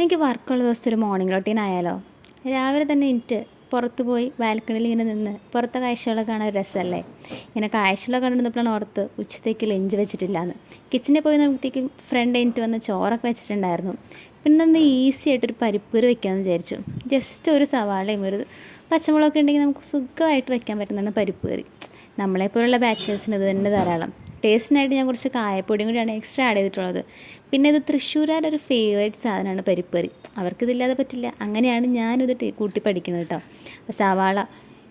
എനിക്ക് വർക്കുള്ള ദിവസത്തെ ഒരു മോർണിംഗ് റൊട്ടീൻ ആയാലോ. രാവിലെ തന്നെ എണീറ്റ് പുറത്ത് പോയി ബാൽക്കണിയിൽ ഇങ്ങനെ നിന്ന് പുറത്തെ കാഴ്ചകളൊക്കെ കാണാൻ ഒരു രസമല്ലേ. ഇങ്ങനെ കാഴ്ചകളൊക്കെ കണ്ടിരുന്നപ്പോഴാണ് ഓർത്ത് ഉച്ചത്തേക്ക് ലഞ്ച് വെച്ചിട്ടില്ലാന്ന്. കിച്ചണിൽ പോയി നോക്കിയത്തേക്കും ഫ്രണ്ട് എണീറ്റ് വന്ന് ചോറൊക്കെ വെച്ചിട്ടുണ്ടായിരുന്നു. പിന്നെ ഒന്ന് ഈസി ആയിട്ടൊരു പരിപ്പ് കറി വെക്കാമെന്ന് വിചാരിച്ചു. ജസ്റ്റ് ഒരു സവാളയും ഒരു പച്ചമുളകൊക്കെ ഉണ്ടെങ്കിൽ നമുക്ക് സുഖമായിട്ട് വെക്കാൻ പറ്റുന്നതാണ് പരിപ്പ് കറി. നമ്മളെപ്പോലുള്ള ബാച്ചിലേഴ്സിന് ഇത് തന്നെ ധാരാളം. ടേസ്റ്റിനായിട്ട് ഞാൻ കുറച്ച് കായപ്പൊടിയും കൂടിയാണ് എക്സ്ട്രാ ആഡ് ചെയ്തിട്ടുള്ളത്. പിന്നെ ഇത് തൃശ്ശൂരുകാരുടെ ഒരു ഫേവറേറ്റ് സാധനമാണ് പരിപ്പ് കറി. അവർക്കിതില്ലാതെ പറ്റില്ല. അങ്ങനെയാണ് ഞാനിത് കൂട്ടി പഠിക്കുന്നത് കേട്ടോ. അപ്പോൾ സവാള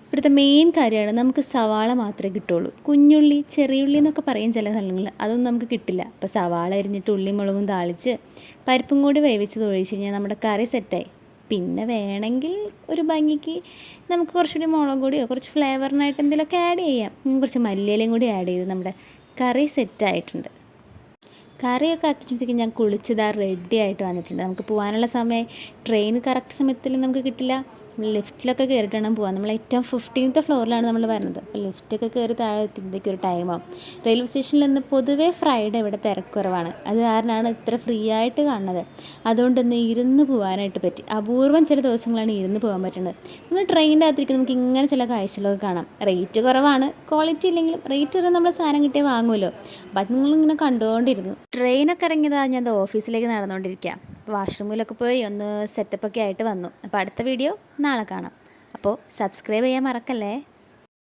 ഇവിടുത്തെ മെയിൻ കാര്യമാണ്. നമുക്ക് സവാള മാത്രമേ കിട്ടുള്ളൂ. കുഞ്ഞുള്ളി, ചെറിയുള്ളി എന്നൊക്കെ പറയും ചില സ്ഥലങ്ങളിൽ, അതൊന്നും നമുക്ക് കിട്ടില്ല. അപ്പോൾ സവാള അരിഞ്ഞിട്ട് ഉള്ളിയും മുളകും താളിച്ച് പരിപ്പും കൂടി വേവിച്ചത് ഒഴിച്ച് കഴിഞ്ഞാൽ നമ്മുടെ കറി സെറ്റായി. പിന്നെ വേണമെങ്കിൽ ഒരു ഭംഗിക്ക് നമുക്ക് കുറച്ചുകൂടി മുളക് പൊടിയോ കുറച്ച് ഫ്ലേവറിനായിട്ട് എന്തെങ്കിലുമൊക്കെ ആഡ് ചെയ്യാം. കുറച്ച് മല്ലിയിലയും കൂടി ആഡ് ചെയ്ത് നമ്മുടെ കറി സെറ്റായിട്ടുണ്ട്. കറിയൊക്കെ ആക്കിയപ്പോഴത്തേക്കും ഞാൻ കുളിച്ചതാ റെഡി ആയിട്ട് വന്നിട്ടുണ്ട്. നമുക്ക് പോകാനുള്ള സമയം, ട്രെയിൻ കറക്റ്റ് സമയത്തിൽ നമുക്ക് കിട്ടില്ല. നമ്മൾ ലിഫ്റ്റിലൊക്കെ കയറിയിട്ട് വേണം പോകാൻ. നമ്മൾ ഏറ്റവും 15th ഫ്ലോറിലാണ് നമ്മൾ വരുന്നത്. അപ്പോൾ ലിഫ്റ്റൊക്കെ കയറി താഴെ എത്തുമ്പോഴത്തേക്ക് ഒരു ടൈമാവും. റെയിൽവേ സ്റ്റേഷനിൽ നിന്ന് പൊതുവേ ഫ്രൈഡേ ഇവിടെ തിരക്കുറവാണ്. അത് കാരണമാണ് ഇത്ര ഫ്രീ ആയിട്ട് കാണുന്നത്. അതുകൊണ്ട് ഇന്ന് ഇരുന്ന് പോകാനായിട്ട് പറ്റി. അപൂർവം ചില ദിവസങ്ങളാണ് ഇരുന്ന് പോകാൻ പറ്റുന്നത്. നമ്മൾ ട്രെയിനിൻ്റെ അകത്തിരിക്കും നമുക്ക് ഇങ്ങനെ ചില കാഴ്ചകളൊക്കെ കാണാം. റേറ്റ് കുറവാണ്, ക്വാളിറ്റി ഇല്ലെങ്കിലും റേറ്റ് വരെ നമ്മൾ സാധനം കിട്ടിയാൽ വാങ്ങുമല്ലോ. അപ്പോൾ അത് നിങ്ങളിങ്ങനെ കണ്ടുകൊണ്ടിരുന്നു. ട്രെയിനൊക്കെ ഇറങ്ങിയതാണ് ഞാൻ ഓഫീസിലേക്ക് നടന്നുകൊണ്ടിരിക്കുക. വാഷ്റൂമിലൊക്കെ പോയി ഒന്ന് സെറ്റപ്പൊക്കെ ആയിട്ട് വന്നു. അപ്പോൾ അടുത്ത വീഡിയോ നാളെ കാണാം. അപ്പോൾ സബ്സ്ക്രൈബ് ചെയ്യാൻ മറക്കല്ലേ.